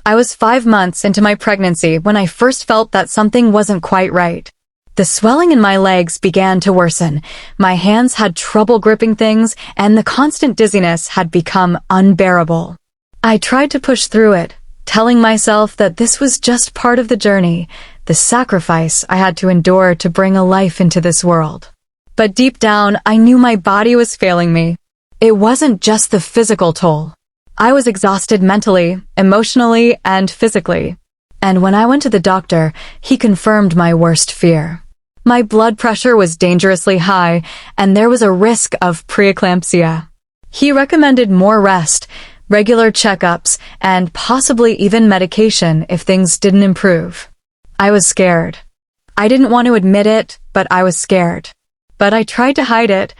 I was 5 months into my pregnancy when I first felt that something wasn't quite right. The swelling in my legs began to worsen, my hands had trouble gripping things, and the constant dizziness had become unbearable. I tried to push through it, telling myself that this was just part of the journey, the sacrifice I had to endure to bring a life into this world. But deep down, I knew my body was failing me. It wasn't just the physical toll. I was exhausted mentally, emotionally, and physically. And when I went to the doctor, he confirmed my worst fear. My blood pressure was dangerously high, and there was a risk of preeclampsia. He recommended more rest, regular checkups, and possibly even medication if things didn't improve. I was scared. I didn't want to admit it, but I was scared. But I tried to hide it.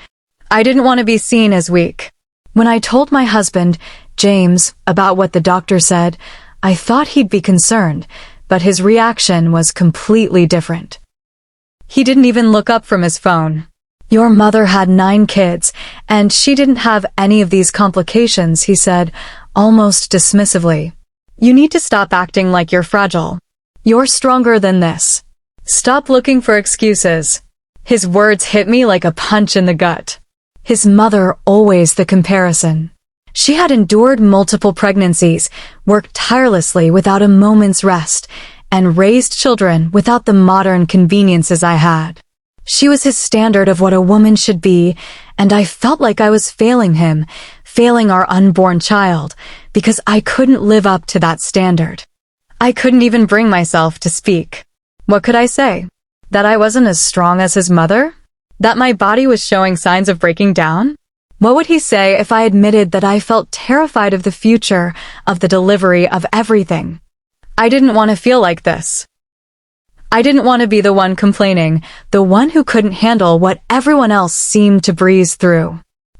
I didn't want to be seen as weak. When I told my husband, James, about what the doctor said, I thought he'd be concerned, but his reaction was completely different. He didn't even look up from his phone. "Your mother had 9 kids, and she didn't have any of these complications," he said, almost dismissively. "You need to stop acting like you're fragile. You're stronger than this. Stop looking for excuses." His words hit me like a punch in the gut. His mother always the comparison. She had endured multiple pregnancies, worked tirelessly without a moment's rest, and raised children without the modern conveniences I had. She was his standard of what a woman should be, and I felt like I was failing him, failing our unborn child, because I couldn't live up to that standard. I couldn't even bring myself to speak. What could I say? That I wasn't as strong as his mother? That my body was showing signs of breaking down? What would he say if I admitted that I felt terrified of the future, of the delivery of everything? I didn't want to feel like this. I didn't want to be the one complaining, the one who couldn't handle what everyone else seemed to breeze through.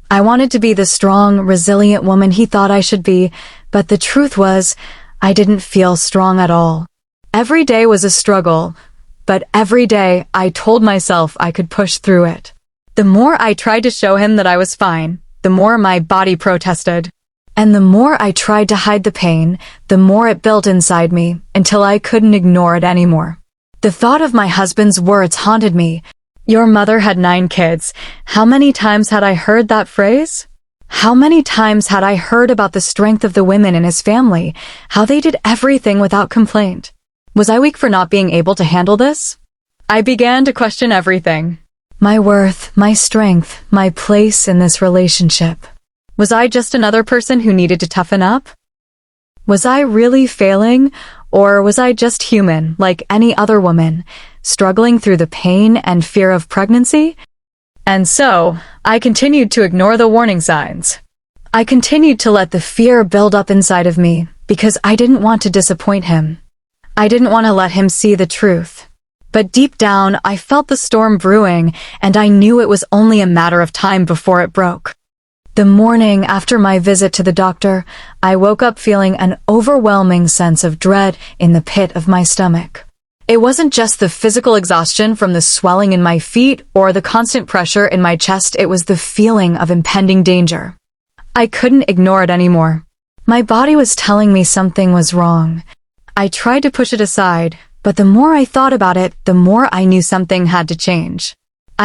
I wanted to be the strong, resilient woman he thought I should be, but the truth was, I didn't feel strong at all. Every day was a struggle, but every day I told myself I could push through it. The more I tried to show him that I was fine, the more my body protested. And the more I tried to hide the pain, the more it built inside me, until I couldn't ignore it anymore. The thought of my husband's words haunted me. "Your mother had 9 kids. How many times had I heard that phrase? How many times had I heard about the strength of the women in his family, how they did everything without complaint? Was I weak for not being able to handle this? I began to question everything. My worth, my strength, my place in this relationship. Was I just another person who needed to toughen up? Was I really failing, or was I just human, like any other woman, struggling through the pain and fear of pregnancy? And so, I continued to ignore the warning signs. I continued to let the fear build up inside of me, because I didn't want to disappoint him. I didn't want to let him see the truth. But deep down, I felt the storm brewing, and I knew it was only a matter of time before it broke. The morning after my visit to the doctor, I woke up feeling an overwhelming sense of dread in the pit of my stomach. It wasn't just the physical exhaustion from the swelling in my feet or the constant pressure in my chest, it was the feeling of impending danger. I couldn't ignore it anymore. My body was telling me something was wrong. I tried to push it aside, but the more I thought about it, the more I knew something had to change.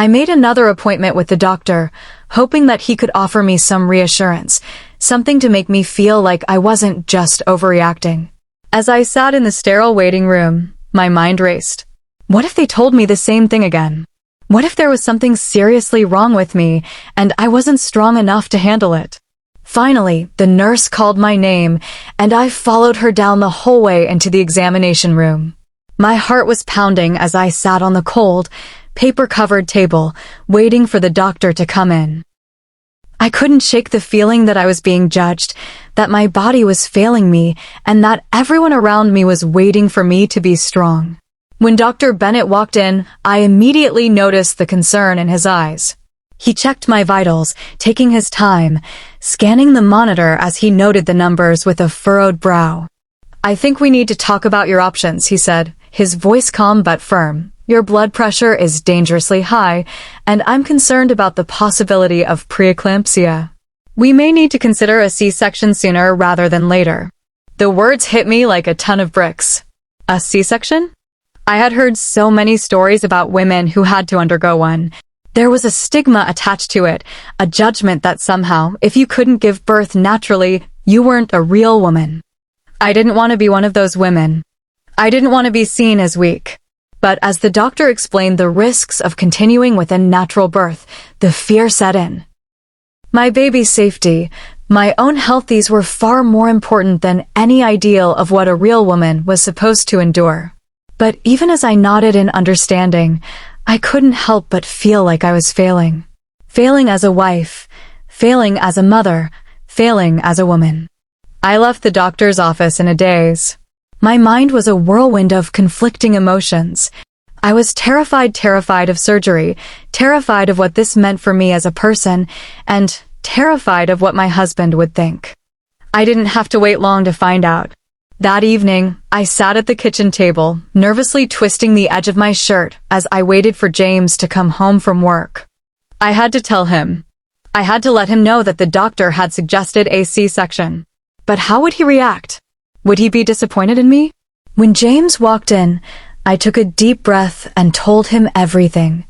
I made another appointment with the doctor, hoping that he could offer me some reassurance, something to make me feel like I wasn't just overreacting. As I sat in the sterile waiting room, my mind raced. What if they told me the same thing again? What if there was something seriously wrong with me, and I wasn't strong enough to handle it? Finally, the nurse called my name, and I followed her down the hallway into the examination room. My heart was pounding as I sat on the cold, paper-covered table, waiting for the doctor to come in. I couldn't shake the feeling that I was being judged, that my body was failing me, and that everyone around me was waiting for me to be strong. When Dr. Bennett walked in, I immediately noticed the concern in his eyes. He checked my vitals, taking his time, scanning the monitor as he noted the numbers with a furrowed brow. "I think we need to talk about your options," he said, his voice calm but firm. "Your blood pressure is dangerously high, and I'm concerned about the possibility of preeclampsia. We may need to consider a C-section sooner rather than later." The words hit me like a ton of bricks. A C-section? I had heard so many stories about women who had to undergo one. There was a stigma attached to it, a judgment that somehow, if you couldn't give birth naturally, you weren't a real woman. I didn't want to be one of those women. I didn't want to be seen as weak. But as the doctor explained the risks of continuing with a natural birth, the fear set in. My baby's safety, my own health, these were far more important than any ideal of what a real woman was supposed to endure. But even as I nodded in understanding, I couldn't help but feel like I was failing. Failing as a wife, failing as a mother, failing as a woman. I left the doctor's office in a daze. My mind was a whirlwind of conflicting emotions. I was terrified of surgery, terrified of what this meant for me as a person, and terrified of what my husband would think. I didn't have to wait long to find out. That evening, I sat at the kitchen table, nervously twisting the edge of my shirt as I waited for James to come home from work. I had to tell him. I had to let him know that the doctor had suggested a C-section. But how would he react? Would he be disappointed in me? When James walked in, I took a deep breath and told him everything.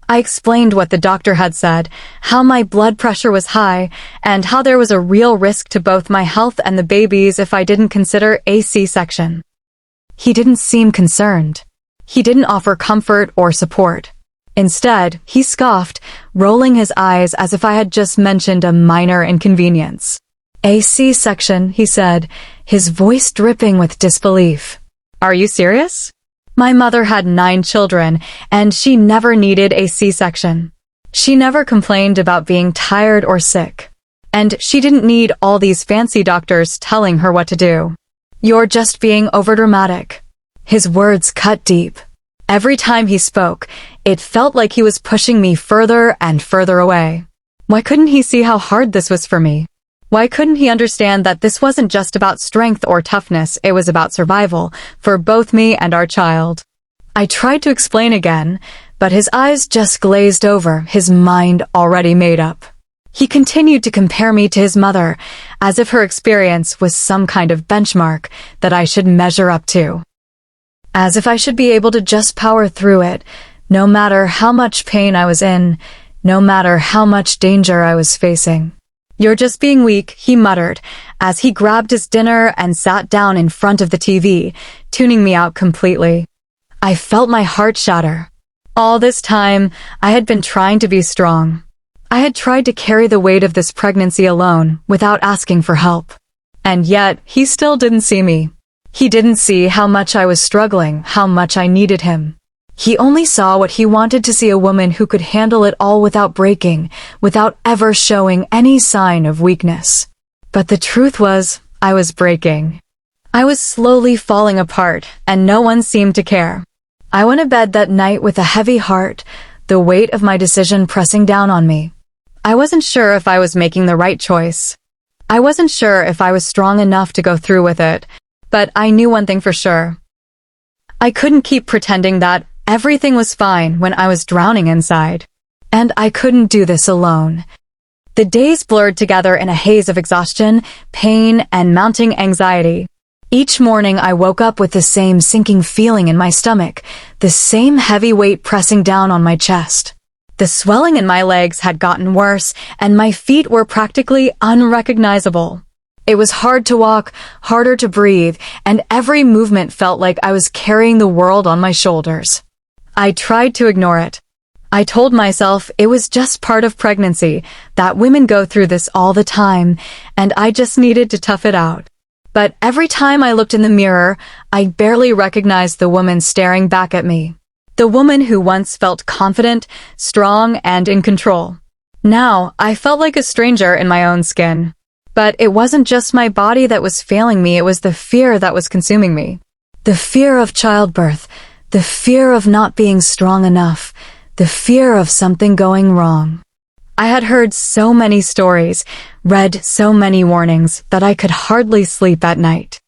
I explained what the doctor had said, how my blood pressure was high, and how there was a real risk to both my health and the baby's if I didn't consider a C-section. He didn't seem concerned. He didn't offer comfort or support. Instead, he scoffed, rolling his eyes as if I had just mentioned a minor inconvenience. A C-section, he said, his voice dripping with disbelief. Are you serious? My mother had 9 children, and she never needed a C-section. She never complained about being tired or sick. And she didn't need all these fancy doctors telling her what to do. You're just being overdramatic. His words cut deep. Every time he spoke, it felt like he was pushing me further and further away. Why couldn't he see how hard this was for me? Why couldn't he understand that this wasn't just about strength or toughness, it was about survival, for both me and our child? I tried to explain again, but his eyes just glazed over, his mind already made up. He continued to compare me to his mother, as if her experience was some kind of benchmark that I should measure up to. As if I should be able to just power through it, no matter how much pain I was in, no matter how much danger I was facing. You're just being weak, he muttered, as he grabbed his dinner and sat down in front of the TV, tuning me out completely. I felt my heart shatter. All this time, I had been trying to be strong. I had tried to carry the weight of this pregnancy alone, without asking for help. And yet, he still didn't see me. He didn't see how much I was struggling, how much I needed him. He only saw what he wanted to see, a woman who could handle it all without breaking, without ever showing any sign of weakness. But the truth was, I was breaking. I was slowly falling apart, and no one seemed to care. I went to bed that night with a heavy heart, the weight of my decision pressing down on me. I wasn't sure if I was making the right choice. I wasn't sure if I was strong enough to go through with it, but I knew one thing for sure. I couldn't keep pretending that everything was fine when I was drowning inside. And I couldn't do this alone. The days blurred together in a haze of exhaustion, pain, and mounting anxiety. Each morning I woke up with the same sinking feeling in my stomach, the same heavy weight pressing down on my chest. The swelling in my legs had gotten worse, and my feet were practically unrecognizable. It was hard to walk, harder to breathe, and every movement felt like I was carrying the world on my shoulders. I tried to ignore it. I told myself it was just part of pregnancy, that women go through this all the time, and I just needed to tough it out. But every time I looked in the mirror, I barely recognized the woman staring back at me. The woman who once felt confident, strong, and in control. Now, I felt like a stranger in my own skin. But it wasn't just my body that was failing me, it was the fear that was consuming me. The fear of childbirth, the fear of not being strong enough, the fear of something going wrong. I had heard so many stories, read so many warnings, that I could hardly sleep at night.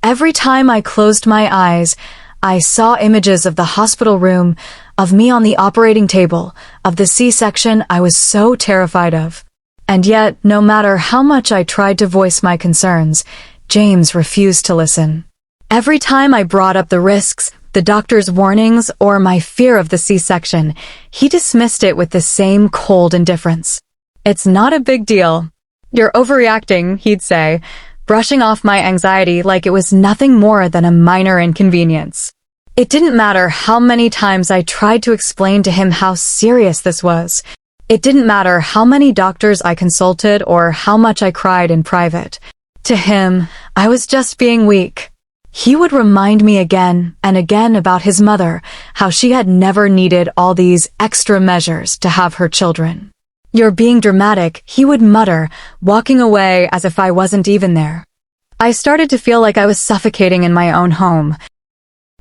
Every time I closed my eyes, I saw images of the hospital room, of me on the operating table, of the C-section I was so terrified of. And yet, no matter how much I tried to voice my concerns, James refused to listen. Every time I brought up the risks, the doctor's warnings, or my fear of the C-section, he dismissed it with the same cold indifference. "It's not a big deal. You're overreacting," he'd say, brushing off my anxiety like it was nothing more than a minor inconvenience. It didn't matter how many times I tried to explain to him how serious this was. It didn't matter how many doctors I consulted or how much I cried in private. To him, I was just being weak. He would remind me again and again about his mother, how she had never needed all these extra measures to have her children. "You're being dramatic," he would mutter, walking away as if I wasn't even there. I started to feel like I was suffocating in my own home.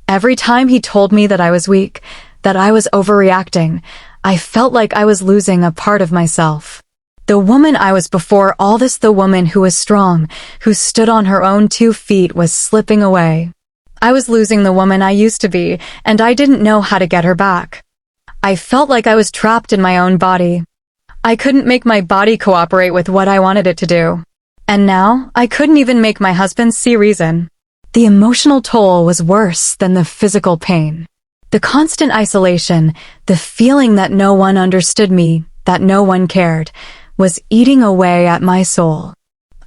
Every time he told me that I was weak, that I was overreacting, I felt like I was losing a part of myself. The woman I was before all this, the woman who was strong, who stood on her own 2 feet, was slipping away. I was losing the woman I used to be, and I didn't know how to get her back. I felt like I was trapped in my own body. I couldn't make my body cooperate with what I wanted it to do. And now, I couldn't even make my husband see reason. The emotional toll was worse than the physical pain. The constant isolation, the feeling that no one understood me, that no one cared, was eating away at my soul.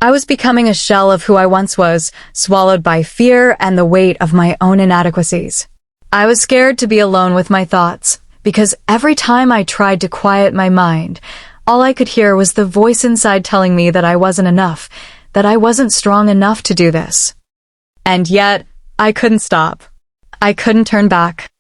I was becoming a shell of who I once was, swallowed by fear and the weight of my own inadequacies. I was scared to be alone with my thoughts, because every time I tried to quiet my mind, all I could hear was the voice inside telling me that I wasn't enough, that I wasn't strong enough to do this. And yet, I couldn't stop. I couldn't turn back.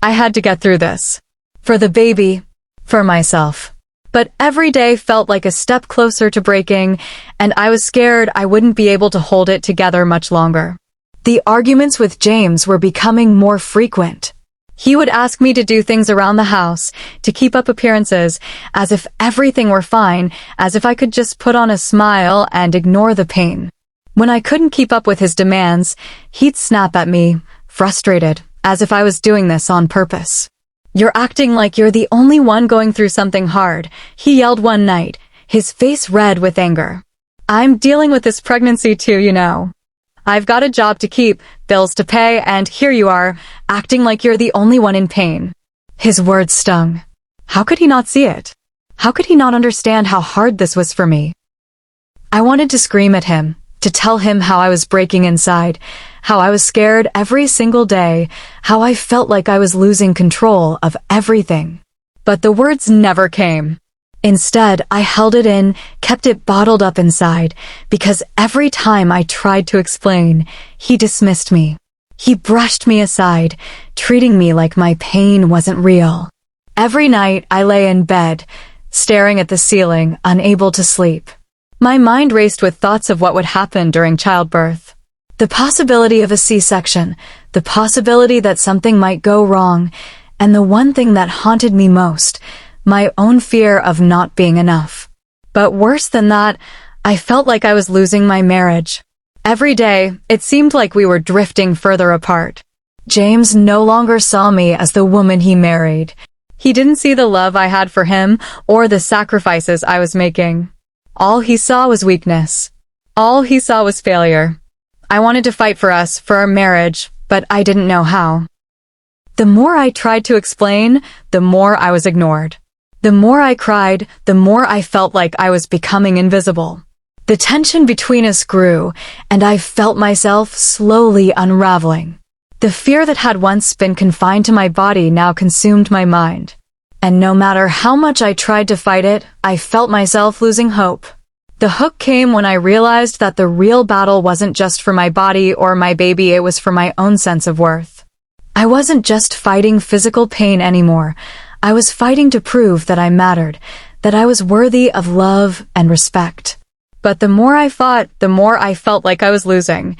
I had to get through this. For the baby, for myself. But every day felt like a step closer to breaking, and I was scared I wouldn't be able to hold it together much longer. The arguments with James were becoming more frequent. He would ask me to do things around the house, to keep up appearances, as if everything were fine, as if I could just put on a smile and ignore the pain. When I couldn't keep up with his demands, he'd snap at me, frustrated, as if I was doing this on purpose. "You're acting like you're the only one going through something hard," he yelled one night, his face red with anger. "I'm dealing with this pregnancy too, you know. I've got a job to keep, bills to pay, and here you are, acting like you're the only one in pain." His words stung. How could he not see it? How could he not understand how hard this was for me? I wanted to scream at him, to tell him how I was breaking inside, how I was scared every single day, how I felt like I was losing control of everything. But the words never came. Instead, I held it in, kept it bottled up inside, because every time I tried to explain, he dismissed me. He brushed me aside, treating me like my pain wasn't real. Every night, I lay in bed, staring at the ceiling, unable to sleep. My mind raced with thoughts of what would happen during childbirth. The possibility of a C-section, the possibility that something might go wrong, and the one thing that haunted me most, my own fear of not being enough. But worse than that, I felt like I was losing my marriage. Every day, it seemed like we were drifting further apart. James no longer saw me as the woman he married. He didn't see the love I had for him or the sacrifices I was making. All he saw was weakness. All he saw was failure. I wanted to fight for us, for our marriage, but I didn't know how. The more I tried to explain, the more I was ignored. The more I cried, the more I felt like I was becoming invisible. The tension between us grew, and I felt myself slowly unraveling. The fear that had once been confined to my body now consumed my mind. And no matter how much I tried to fight it, I felt myself losing hope. The hook came when I realized that the real battle wasn't just for my body or my baby, it was for my own sense of worth. I wasn't just fighting physical pain anymore. I was fighting to prove that I mattered, that I was worthy of love and respect. But the more I fought, the more I felt like I was losing.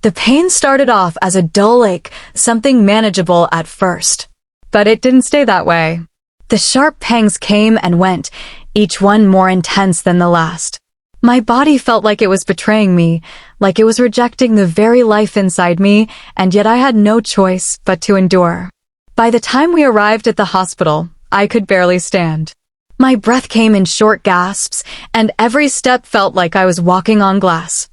The pain started off as a dull ache, something manageable at first. But it didn't stay that way. The sharp pangs came and went, each one more intense than the last. My body felt like it was betraying me, like it was rejecting the very life inside me, and yet I had no choice but to endure. By the time we arrived at the hospital, I could barely stand. My breath came in short gasps, and every step felt like I was walking on glass.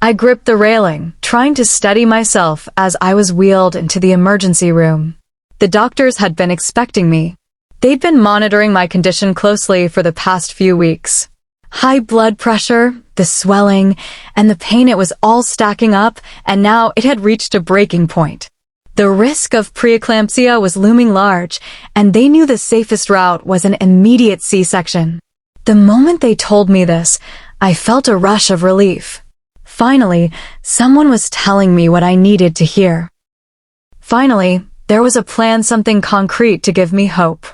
I gripped the railing, trying to steady myself as I was wheeled into the emergency room. The doctors had been expecting me. They'd been monitoring my condition closely for the past few weeks. High blood pressure, the swelling, and the pain, it was all stacking up, and now it had reached a breaking point. The risk of preeclampsia was looming large, and they knew the safest route was an immediate C-section. The moment they told me this, I felt a rush of relief. Finally, someone was telling me what I needed to hear. Finally, there was a plan, something concrete to give me hope.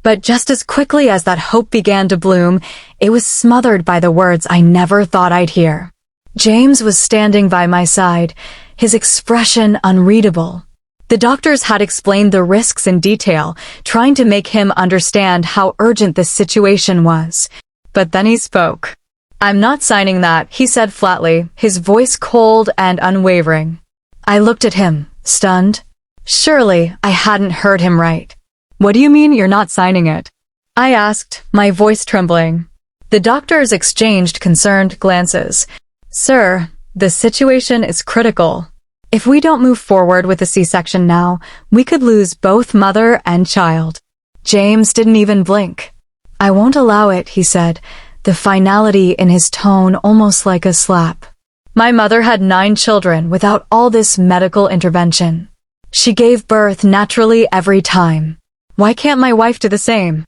But just as quickly as that hope began to bloom, it was smothered by the words I never thought I'd hear. James was standing by my side, his expression unreadable. The doctors had explained the risks in detail, trying to make him understand how urgent this situation was. But then he spoke. "I'm not signing that," he said flatly, his voice cold and unwavering. I looked at him, stunned. Surely I hadn't heard him right. "What do you mean you're not signing it?" I asked, my voice trembling. The doctors exchanged concerned glances. "Sir, the situation is critical. If we don't move forward with the C-section now, we could lose both mother and child." James didn't even blink. "I won't allow it," he said, the finality in his tone almost like a slap. "My mother had 9 children without all this medical intervention. She gave birth naturally every time. Why can't my wife do the same?"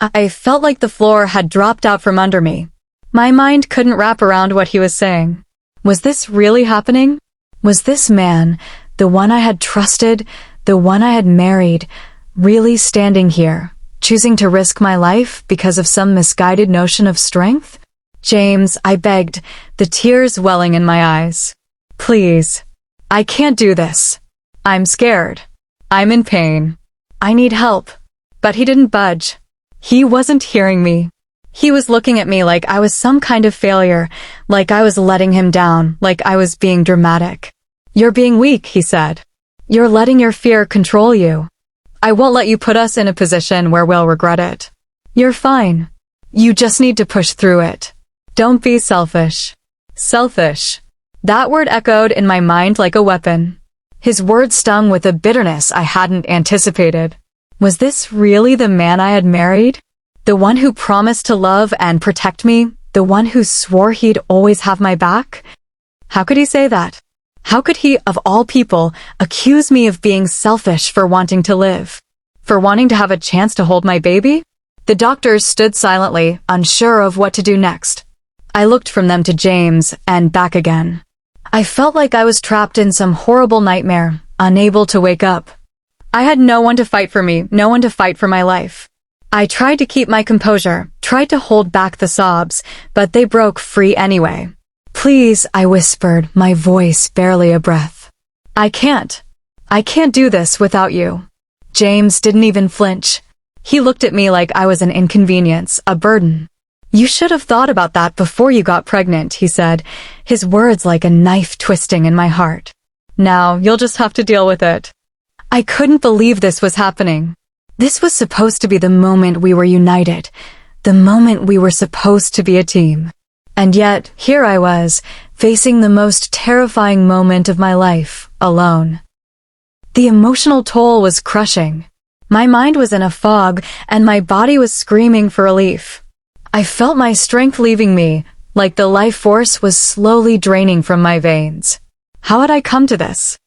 I felt like the floor had dropped out from under me. My mind couldn't wrap around what he was saying. Was this really happening? Was this man, the one I had trusted, the one I had married, really standing here, choosing to risk my life because of some misguided notion of strength? "James," I begged, the tears welling in my eyes. "Please. I can't do this. I'm scared. I'm in pain. I need help." But he didn't budge. He wasn't hearing me. He was looking at me like I was some kind of failure, like I was letting him down, like I was being dramatic. "You're being weak," he said. "You're letting your fear control you. I won't let you put us in a position where we'll regret it. You're fine. You just need to push through it. Don't be selfish." Selfish. That word echoed in my mind like a weapon. His words stung with a bitterness I hadn't anticipated. Was this really the man I had married? The one who promised to love and protect me? The one who swore he'd always have my back? How could he say that? How could he, of all people, accuse me of being selfish for wanting to live? For wanting to have a chance to hold my baby? The doctors stood silently, unsure of what to do next. I looked from them to James, and back again. I felt like I was trapped in some horrible nightmare, unable to wake up. I had no one to fight for me, no one to fight for my life. I tried to keep my composure, tried to hold back the sobs, but they broke free anyway. "Please," I whispered, my voice barely a breath. I can't do this without you." James didn't even flinch. He looked at me like I was an inconvenience, a burden. "You should have thought about that before you got pregnant," he said, his words like a knife twisting in my heart. "Now you'll just have to deal with it." I couldn't believe this was happening. This was supposed to be the moment we were united, the moment we were supposed to be a team. And yet, here I was, facing the most terrifying moment of my life, alone. The emotional toll was crushing. My mind was in a fog, and my body was screaming for relief. I felt my strength leaving me, like the life force was slowly draining from my veins. How had I come to this?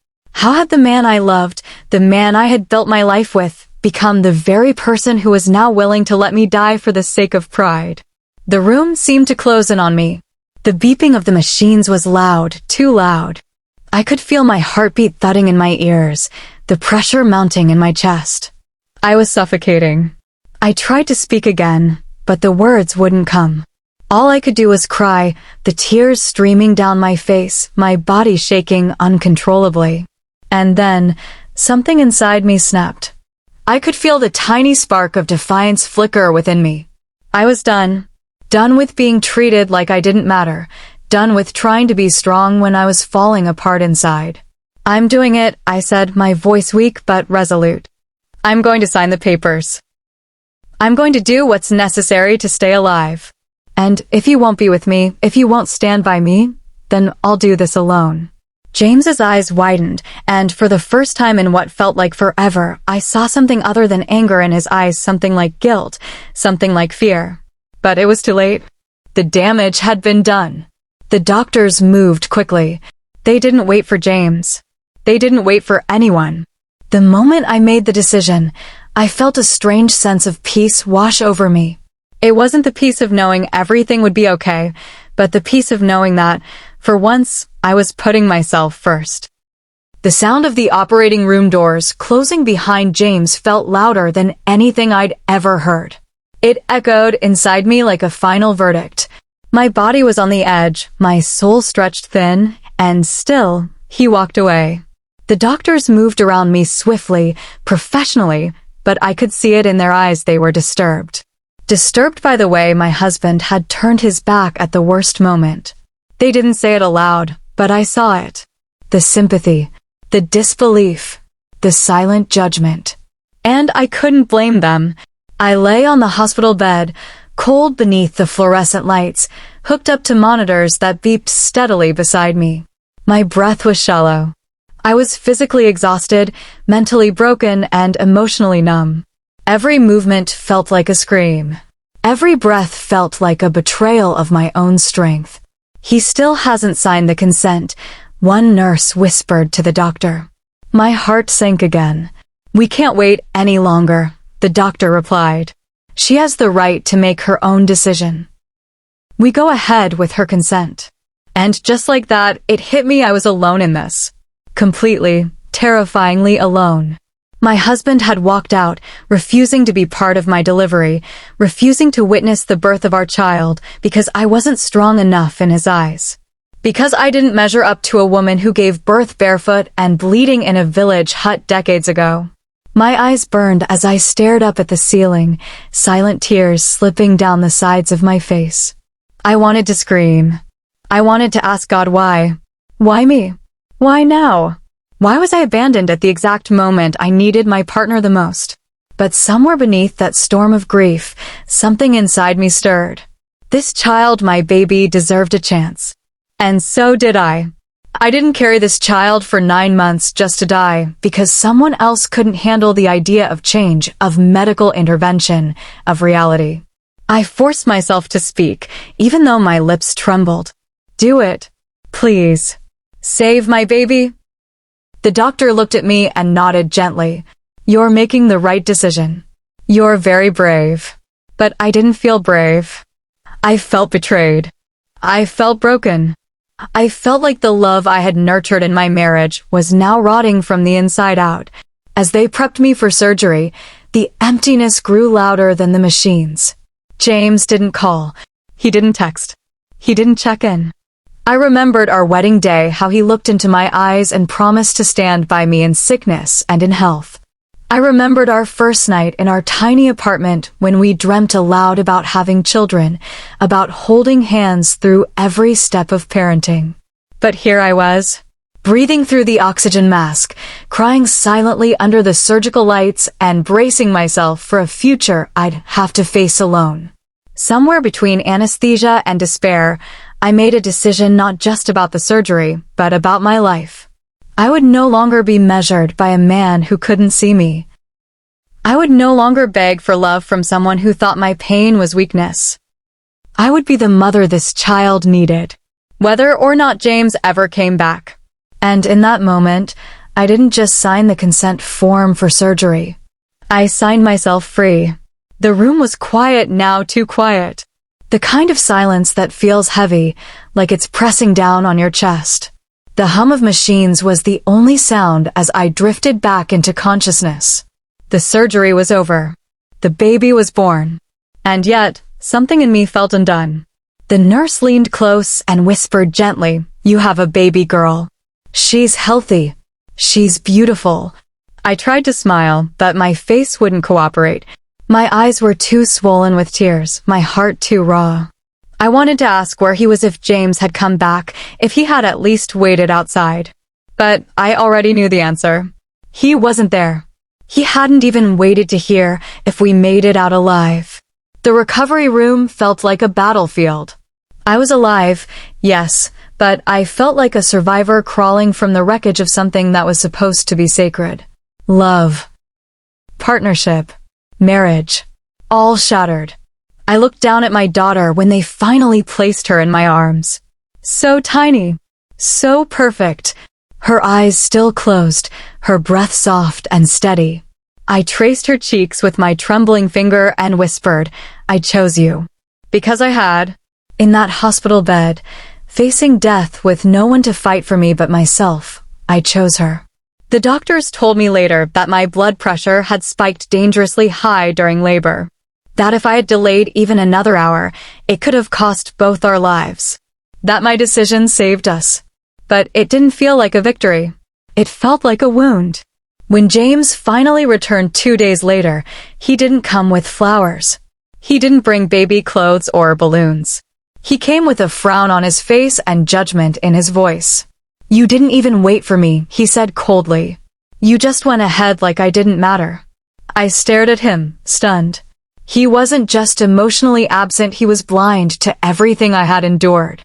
How had the man I loved, the man I had built my life with, become the very person who was now willing to let me die for the sake of pride? The room seemed to close in on me. The beeping of the machines was loud, too loud. I could feel my heartbeat thudding in my ears, the pressure mounting in my chest. I was suffocating. I tried to speak again, but the words wouldn't come. All I could do was cry, the tears streaming down my face, my body shaking uncontrollably. And then, something inside me snapped. I could feel the tiny spark of defiance flicker within me. I was done. Done with being treated like I didn't matter. Done with trying to be strong when I was falling apart inside. "I'm doing it," I said, my voice weak but resolute. "I'm going to sign the papers. I'm going to do what's necessary to stay alive. And if you won't be with me, if you won't stand by me, then I'll do this alone. James's eyes widened, and for the first time in what felt like forever, I saw something other than anger in his eyes, something like guilt, something like fear. But it was too late. The damage had been done. The doctors moved quickly. They didn't wait for James. They didn't wait for anyone. The moment I made the decision, I felt a strange sense of peace wash over me. It wasn't the peace of knowing everything would be okay, but the peace of knowing that, for once, I was putting myself first. The sound of the operating room doors closing behind James felt louder than anything I'd ever heard. It echoed inside me like a final verdict. My body was on the edge, my soul stretched thin, and still, he walked away. The doctors moved around me swiftly, professionally, but I could see it in their eyes. They were disturbed. Disturbed by the way my husband had turned his back at the worst moment. They didn't say it aloud, but I saw it. The sympathy, the disbelief, the silent judgment. And I couldn't blame them. I lay on the hospital bed, cold beneath the fluorescent lights, hooked up to monitors that beeped steadily beside me. My breath was shallow. I was physically exhausted, mentally broken, and emotionally numb. Every movement felt like a scream. Every breath felt like a betrayal of my own strength. "He still hasn't signed the consent," one nurse whispered to the doctor. My heart sank again. "We can't wait any longer," the doctor replied. "She has the right to make her own decision. We go ahead with her consent." And just like that, it hit me I was alone in this. Completely, terrifyingly alone. My husband had walked out, refusing to be part of my delivery, refusing to witness the birth of our child because I wasn't strong enough in his eyes. Because I didn't measure up to a woman who gave birth barefoot and bleeding in a village hut decades ago. My eyes burned as I stared up at the ceiling, silent tears slipping down the sides of my face. I wanted to scream. I wanted to ask God why. Why me? Why now? Why was I abandoned at the exact moment I needed my partner the most? But somewhere beneath that storm of grief, something inside me stirred. This child, my baby, deserved a chance. And so did I. I didn't carry this child for 9 months just to die because someone else couldn't handle the idea of change, of medical intervention, of reality. I forced myself to speak, even though my lips trembled. "Do it. Please. Save my baby." The doctor looked at me and nodded gently. "You're making the right decision. You're very brave." But I didn't feel brave. I felt betrayed. I felt broken. I felt like the love I had nurtured in my marriage was now rotting from the inside out. As they prepped me for surgery, the emptiness grew louder than the machines. James didn't call. He didn't text. He didn't check in. I remembered our wedding day, how he looked into my eyes and promised to stand by me in sickness and in health. I remembered our first night in our tiny apartment when we dreamt aloud about having children, about holding hands through every step of parenting. But here I was, breathing through the oxygen mask, crying silently under the surgical lights and bracing myself for a future I'd have to face alone. Somewhere between anesthesia and despair, I made a decision not just about the surgery, but about my life. I would no longer be measured by a man who couldn't see me. I would no longer beg for love from someone who thought my pain was weakness. I would be the mother this child needed, whether or not James ever came back. And in that moment, I didn't just sign the consent form for surgery. I signed myself free. The room was quiet now, too quiet. The kind of silence that feels heavy, like it's pressing down on your chest. The hum of machines was the only sound as I drifted back into consciousness. The surgery was over. The baby was born. And yet, something in me felt undone. The nurse leaned close and whispered gently, "You have a baby girl. She's healthy. She's beautiful." I tried to smile, but my face wouldn't cooperate. My eyes were too swollen with tears, my heart too raw. I wanted to ask where he was, if James had come back, if he had at least waited outside. But I already knew the answer. He wasn't there. He hadn't even waited to hear if we made it out alive. The recovery room felt like a battlefield. I was alive, yes, but I felt like a survivor crawling from the wreckage of something that was supposed to be sacred. Love, partnership, marriage, all shattered. I looked down at my daughter when they finally placed her in my arms. So tiny, so perfect, her eyes still closed, her breath soft and steady. I traced her cheeks with my trembling finger and whispered, "I chose you." Because I had, in that hospital bed, facing death with no one to fight for me but myself, I chose her. The doctors told me later that my blood pressure had spiked dangerously high during labor. That if I had delayed even another hour, it could have cost both our lives. That my decision saved us. But it didn't feel like a victory. It felt like a wound. When James finally returned 2 days later, he didn't come with flowers. He didn't bring baby clothes or balloons. He came with a frown on his face and judgment in his voice. "You didn't even wait for me," he said coldly. "You just went ahead like I didn't matter." I stared at him, stunned. He wasn't just emotionally absent, he was blind to everything I had endured.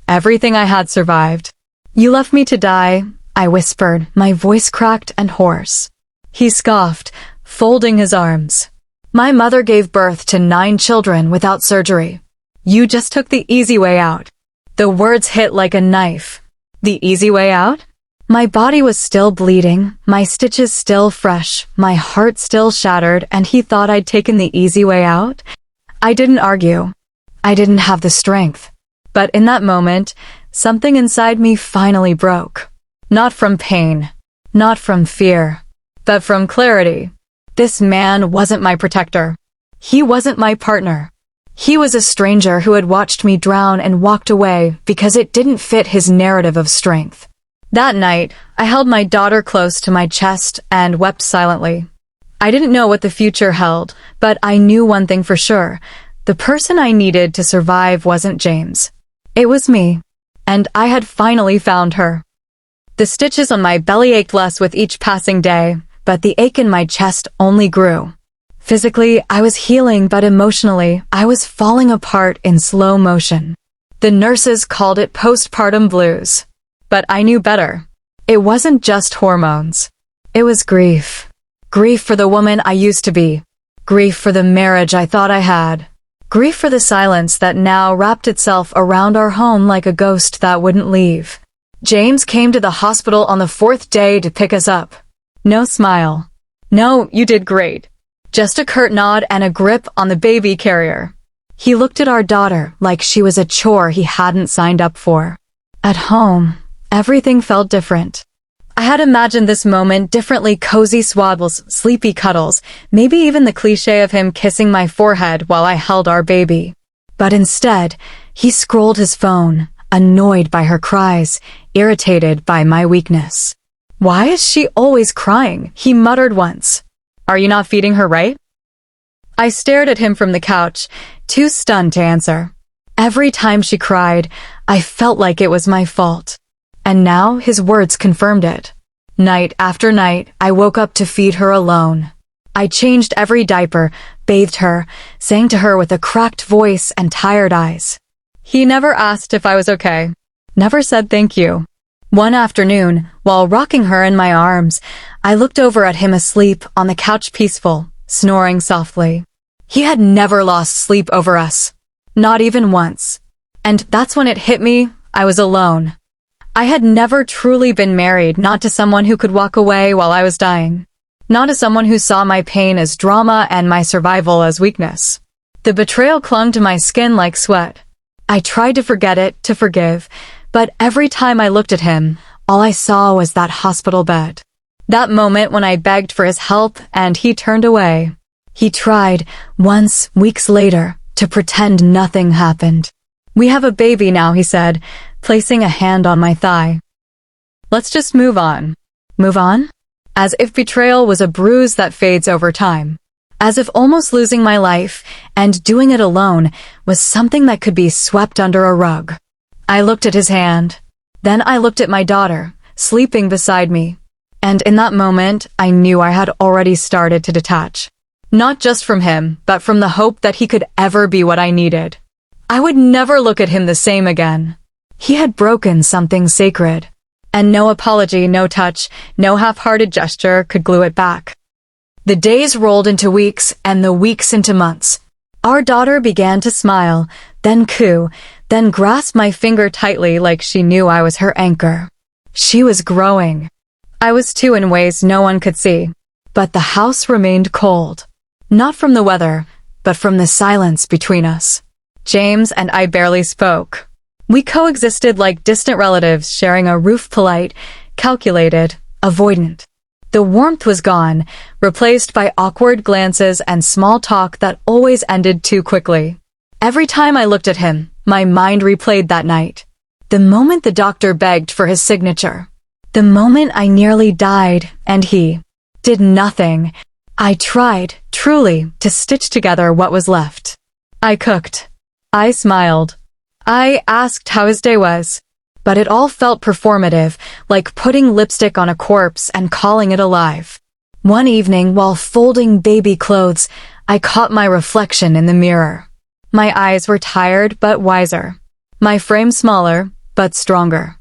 Everything I had survived. "You left me to die," I whispered, my voice cracked and hoarse. He scoffed, folding his arms. "My mother gave birth to 9 children without surgery. You just took the easy way out." The words hit like a knife. The easy way out? My body was still bleeding, my stitches still fresh, my heart still shattered, and he thought I'd taken the easy way out? I didn't argue. I didn't have the strength. But in that moment, something inside me finally broke. Not from pain, not from fear, but from clarity. This man wasn't my protector. He wasn't my partner. He was a stranger who had watched me drown and walked away because it didn't fit his narrative of strength. That night, I held my daughter close to my chest and wept silently. I didn't know what the future held, but I knew one thing for sure. The person I needed to survive wasn't James. It was me. And I had finally found her. The stitches on my belly ached less with each passing day, but the ache in my chest only grew. Physically, I was healing, but emotionally, I was falling apart in slow motion. The nurses called it postpartum blues. But I knew better. It wasn't just hormones. It was grief. Grief for the woman I used to be. Grief for the marriage I thought I had. Grief for the silence that now wrapped itself around our home like a ghost that wouldn't leave. James came to the hospital on the 4th day to pick us up. No smile. No, you did great. Just a curt nod and a grip on the baby carrier. He looked at our daughter like she was a chore he hadn't signed up for. At home, everything felt different. I had imagined this moment differently: cozy swaddles, sleepy cuddles, maybe even the cliché of him kissing my forehead while I held our baby. But instead, he scrolled his phone, annoyed by her cries, irritated by my weakness. "Why is she always crying?" he muttered once. "Are you not feeding her right?" I stared at him from the couch, too stunned to answer. Every time she cried, I felt like it was my fault. And now his words confirmed it. Night after night, I woke up to feed her alone. I changed every diaper, bathed her, sang to her with a cracked voice and tired eyes. He never asked if I was okay. Never said thank you. One afternoon, while rocking her in my arms, I looked over at him asleep on the couch, peaceful, snoring softly. He had never lost sleep over us. Not even once. And that's when it hit me, I was alone. I had never truly been married, not to someone who could walk away while I was dying. Not to someone who saw my pain as drama and my survival as weakness. The betrayal clung to my skin like sweat. I tried to forget it, to forgive, but every time I looked at him, all I saw was that hospital bed. That moment when I begged for his help and he turned away. He tried, once, weeks later, to pretend nothing happened. "We have a baby now," he said, placing a hand on my thigh. "Let's just move on." Move on? As if betrayal was a bruise that fades over time. As if almost losing my life, and doing it alone, was something that could be swept under a rug. I looked at his hand. Then I looked at my daughter, sleeping beside me. And in that moment, I knew I had already started to detach. Not just from him, but from the hope that he could ever be what I needed. I would never look at him the same again. He had broken something sacred. And no apology, no touch, no half-hearted gesture could glue it back. The days rolled into weeks, and the weeks into months. Our daughter began to smile, then coo, then grasp my finger tightly like she knew I was her anchor. She was growing. I was too in ways no one could see. But the house remained cold. Not from the weather, but from the silence between us. James and I barely spoke. We coexisted like distant relatives sharing a roof, polite, calculated, avoidant. The warmth was gone, replaced by awkward glances and small talk that always ended too quickly. Every time I looked at him, my mind replayed that night. The moment the doctor begged for his signature. The moment I nearly died, and he did nothing. I tried, truly, to stitch together what was left. I cooked. I smiled. I asked how his day was. But it all felt performative, like putting lipstick on a corpse and calling it alive. One evening, while folding baby clothes, I caught my reflection in the mirror. My eyes were tired but wiser. My frame smaller but stronger.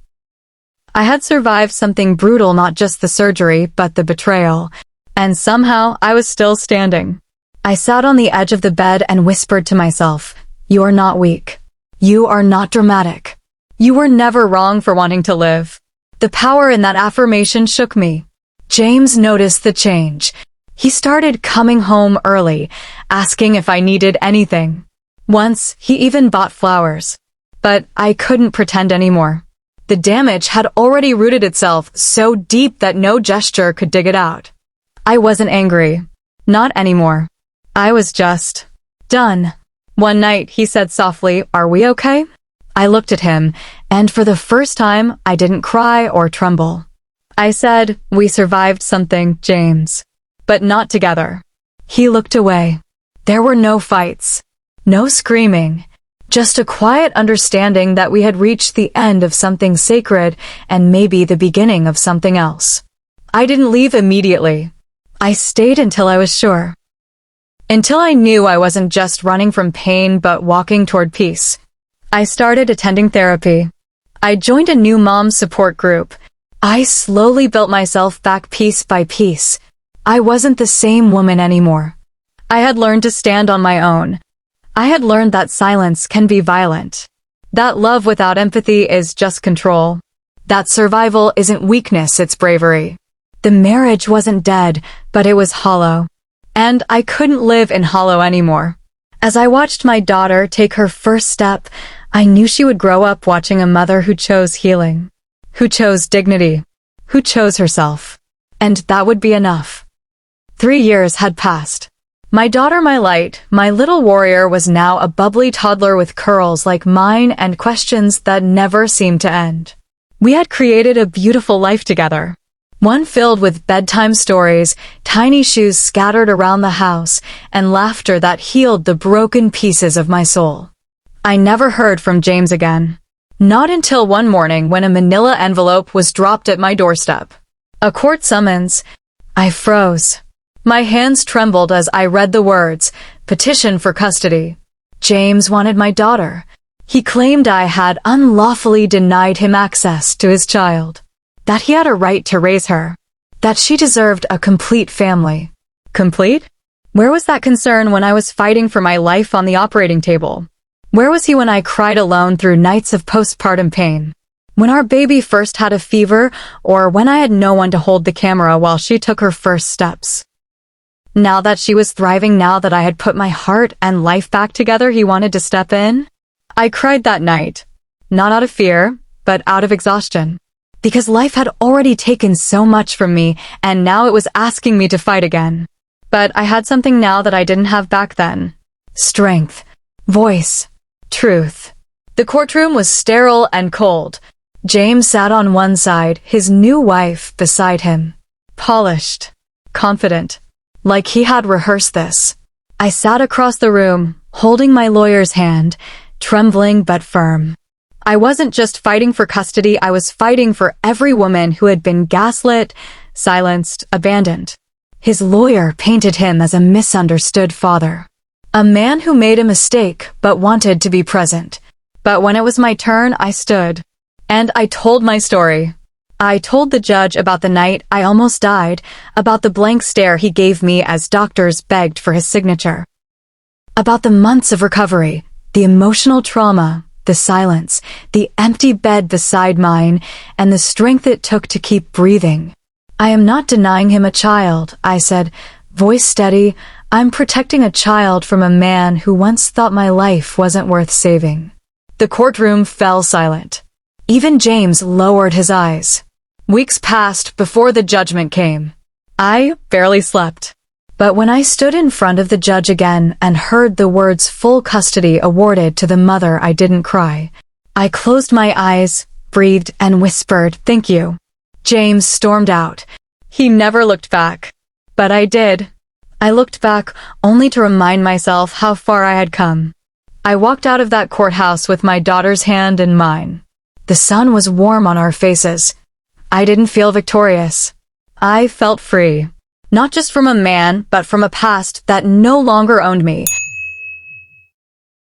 I had survived something brutal, not just the surgery, but the betrayal. And somehow, I was still standing. I sat on the edge of the bed and whispered to myself, "You are not weak. You are not dramatic. You were never wrong for wanting to live." The power in that affirmation shook me. James noticed the change. He started coming home early, asking if I needed anything. Once, he even bought flowers. But I couldn't pretend anymore. The damage had already rooted itself so deep that no gesture could dig it out. I wasn't angry. Not anymore. I was just done. One night, he said softly, "Are we okay?" I looked at him, and for the first time, I didn't cry or tremble. I said, "We survived something, James. But not together." He looked away. There were no fights. No screaming. Just a quiet understanding that we had reached the end of something sacred and maybe the beginning of something else. I didn't leave immediately. I stayed until I was sure. Until I knew I wasn't just running from pain but walking toward peace. I started attending therapy. I joined a new mom support group. I slowly built myself back piece by piece. I wasn't the same woman anymore. I had learned to stand on my own. I had learned that silence can be violent. That love without empathy is just control. That survival isn't weakness, it's bravery. The marriage wasn't dead, but it was hollow. And I couldn't live in hollow anymore. As I watched my daughter take her first step, I knew she would grow up watching a mother who chose healing, who chose dignity, who chose herself. And that would be enough. 3 years had passed. My daughter, my light, my little warrior, was now a bubbly toddler with curls like mine and questions that never seemed to end. We had created a beautiful life together. One filled with bedtime stories, tiny shoes scattered around the house, and laughter that healed the broken pieces of my soul. I never heard from James again. Not until one morning when a manila envelope was dropped at my doorstep. A court summons. I froze. My hands trembled as I read the words, "Petition for custody." James wanted my daughter. He claimed I had unlawfully denied him access to his child. That he had a right to raise her. That she deserved a complete family. Complete? Where was that concern when I was fighting for my life on the operating table? Where was he when I cried alone through nights of postpartum pain? When our baby first had a fever, or when I had no one to hold the camera while she took her first steps? Now that she was thriving, now that I had put my heart and life back together, he wanted to step in? I cried that night. Not out of fear, but out of exhaustion. Because life had already taken so much from me, and now it was asking me to fight again. But I had something now that I didn't have back then. Strength. Voice. Truth. The courtroom was sterile and cold. James sat on one side, his new wife beside him. Polished. Confident. Like he had rehearsed this. I sat across the room, holding my lawyer's hand, trembling but firm. I wasn't just fighting for custody, I was fighting for every woman who had been gaslit, silenced, abandoned. His lawyer painted him as a misunderstood father. A man who made a mistake but wanted to be present. But when it was my turn, I stood. And I told my story. I told the judge about the night I almost died, about the blank stare he gave me as doctors begged for his signature, about the months of recovery, the emotional trauma, the silence, the empty bed beside mine, and the strength it took to keep breathing. I am not denying him a child, I said, voice steady. I'm protecting a child from a man who once thought my life wasn't worth saving. The courtroom fell silent. Even James lowered his eyes. Weeks passed before the judgment came. I barely slept. But when I stood in front of the judge again and heard the words full custody awarded to the mother, I didn't cry. I closed my eyes, breathed, and whispered, "Thank you." James stormed out. He never looked back. But I did. I looked back only to remind myself how far I had come. I walked out of that courthouse with my daughter's hand in mine. The sun was warm on our faces. I didn't feel victorious. I felt free. Not just from a man, but from a past that no longer owned me.